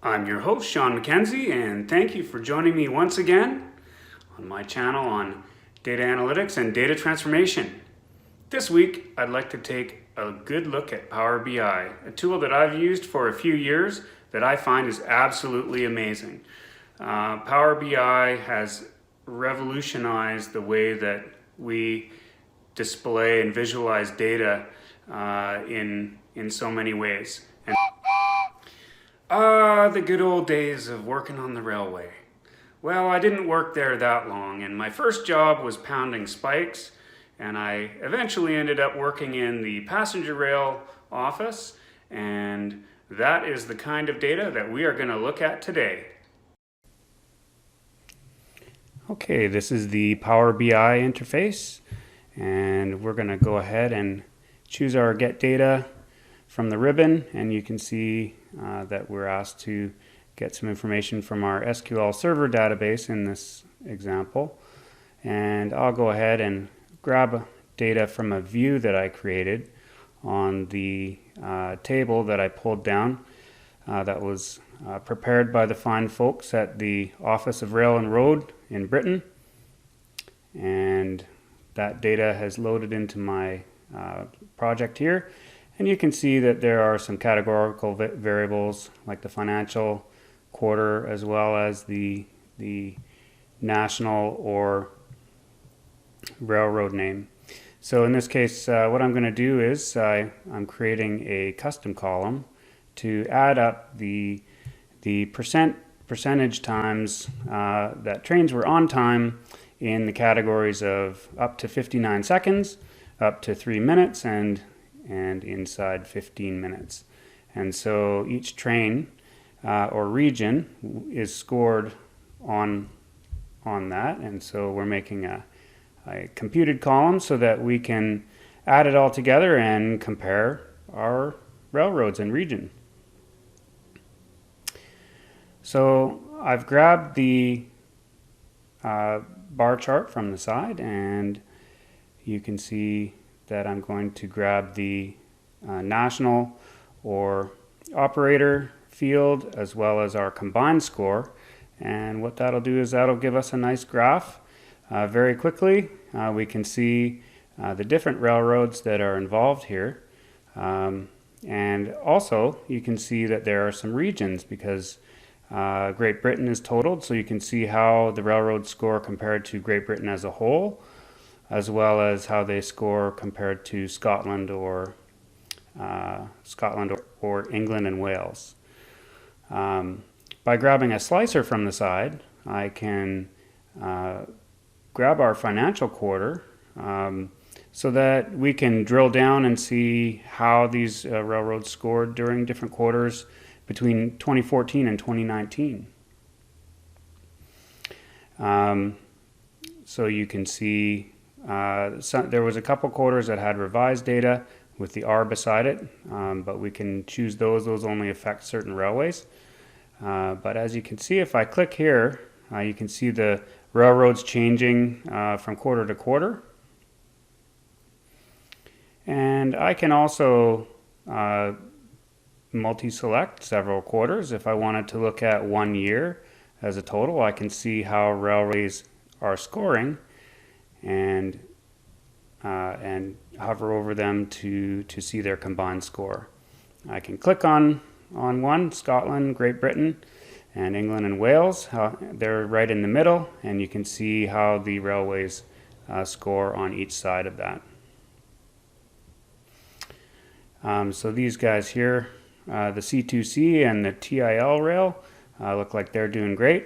I'm your host, Sean MacKenzie, and thank you for joining me once again on my channel on data analytics and data transformation. This week, I'd like to take a good look at Power BI, a tool that I've used for a few years that I find is absolutely amazing. Power BI has revolutionized the way that we display and visualize data in so many ways. The good old days of working on the railway. Well, I didn't work there that long, and my first job was pounding spikes, and I eventually ended up working in the passenger rail office, and that is the kind of data that we are going to look at today. Okay, this is the Power BI interface, and we're going to go ahead and choose our Get Data from the ribbon, and you can see that we're asked to get some information from our SQL Server database in this example. And I'll go ahead and grab data from a view that I created on the table that I pulled down that was prepared by the fine folks at the Office of Rail and Road in Britain. And that data has loaded into my project here. And you can see that there are some categorical variables like the financial quarter as well as the national or railroad name. So in this case, what I'm going to do is I'm creating a custom column to add up the percentage times that trains were on time in the categories of up to 59 seconds, up to 3 minutes, and inside 15 minutes. And so each train or region is scored on that, and so we're making a computed column so that we can add it all together and compare our railroads and region. So I've grabbed the bar chart from the side, and you can see that I'm going to grab the national or operator field as well as our combined score, and what that'll do is that'll give us a nice graph. Very quickly we can see the different railroads that are involved here, and also you can see that there are some regions because Great Britain is totaled, so you can see how the railroads score compared to Great Britain as a whole, as well as how they score compared to Scotland or England and Wales. By grabbing a slicer from the side, I can grab our financial quarter so that we can drill down and see how these railroads scored during different quarters between 2014 and 2019. So you can see there was a couple quarters that had revised data with the R beside it, but we can choose those only affect certain railways. But as you can see, if I click here, you can see the railroads changing from quarter to quarter. And I can also multi-select several quarters. If I wanted to look at 1 year as a total, I can see how railways are scoring and hover over them to see their combined score. I can click on one, Scotland, Great Britain, and England and Wales. They're right in the middle, and you can see how the railways score on each side of that. So these guys here, the C2C and the TIL rail, look like they're doing great.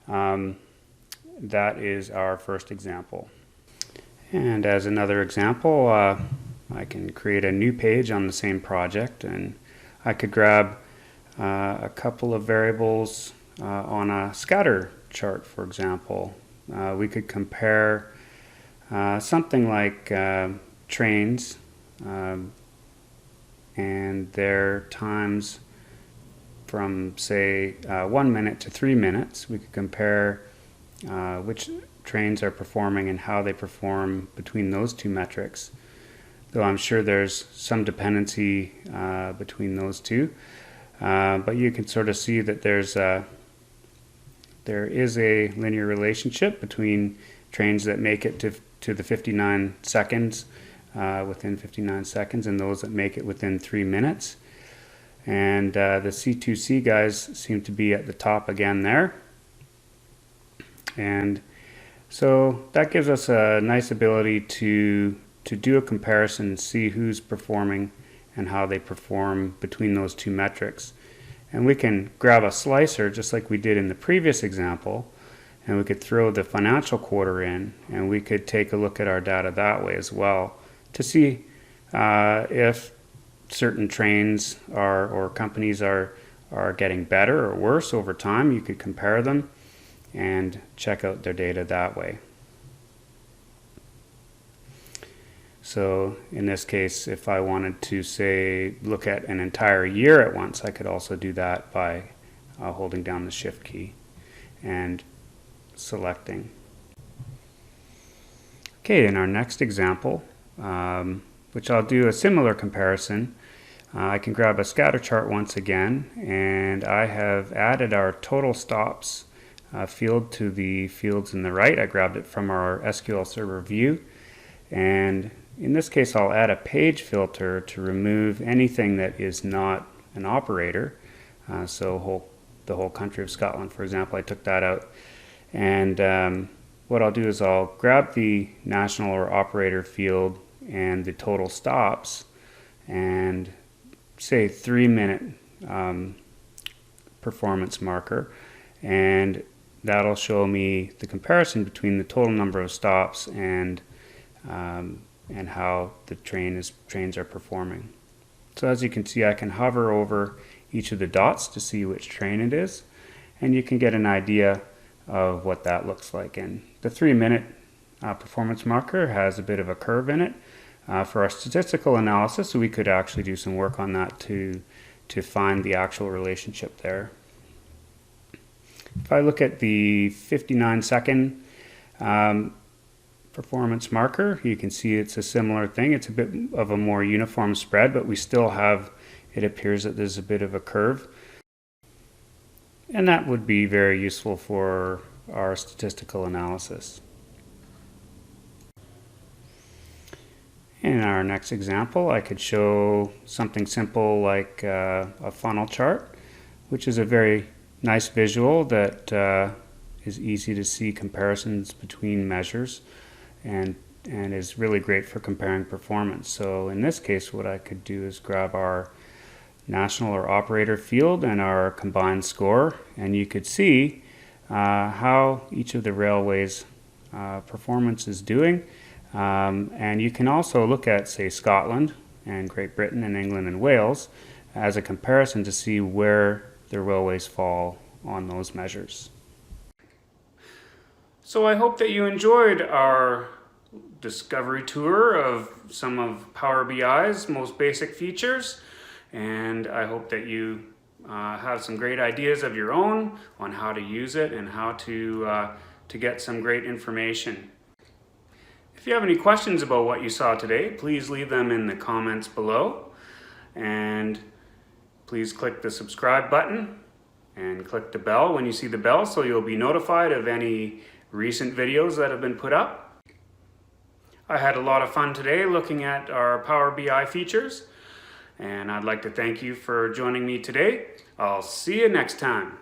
That is our first example. And as another example, I can create a new page on the same project, and I could grab a couple of variables on a scatter chart, for example. We could compare something like trains and their times from, say, 1 minute to 3 minutes. We could compare which trains are performing and how they perform between those two metrics, though I'm sure there's some dependency between those two. But you can sort of see that there is a linear relationship between trains that make it to the 59 seconds, within 59 seconds, and those that make it within 3 minutes. And the C2C guys seem to be at the top again there. And so that gives us a nice ability to do a comparison and see who's performing and how they perform between those two metrics. And we can grab a slicer just like we did in the previous example, and we could throw the financial quarter in, and we could take a look at our data that way as well to see if certain trains or companies are getting better or worse over time. You could compare them and check out their data that way. So in this case, if I wanted to, say, look at an entire year at once, I could also do that by holding down the Shift key and selecting. Okay, in our next example, which I'll do a similar comparison, I can grab a scatter chart once again, and I have added our total stops field to the fields in the right. I grabbed it from our SQL Server view, and in this case I'll add a page filter to remove anything that is not an operator. So the whole country of Scotland, for example, I took that out. And what I'll do is I'll grab the national or operator field and the total stops and say 3-minute performance marker, and that'll show me the comparison between the total number of stops and how the trains are performing. So as you can see, I can hover over each of the dots to see which train it is, and you can get an idea of what that looks like. And the 3-minute performance marker has a bit of a curve in it. For our statistical analysis, we could actually do some work on that to find the actual relationship there. If I look at the 59-second performance marker, you can see it's a similar thing. It's a bit of a more uniform spread, but we still have, it appears that there's a bit of a curve. And that would be very useful for our statistical analysis. In our next example, I could show something simple like a funnel chart, which is a very nice visual that is easy to see comparisons between measures and is really great for comparing performance. So in this case, what I could do is grab our national or operator field and our combined score, and you could see how each of the railways performance is doing. And you can also look at, say, Scotland and Great Britain and England and Wales as a comparison to see where the railways fall on those measures. So I hope that you enjoyed our discovery tour of some of Power BI's most basic features, and I hope that you have some great ideas of your own on how to use it and how to get some great information. If you have any questions about what you saw today, please leave them in the comments below, and please click the subscribe button and click the bell when you see the bell so you'll be notified of any recent videos that have been put up. I had a lot of fun today looking at our Power BI features, and I'd like to thank you for joining me today. I'll see you next time.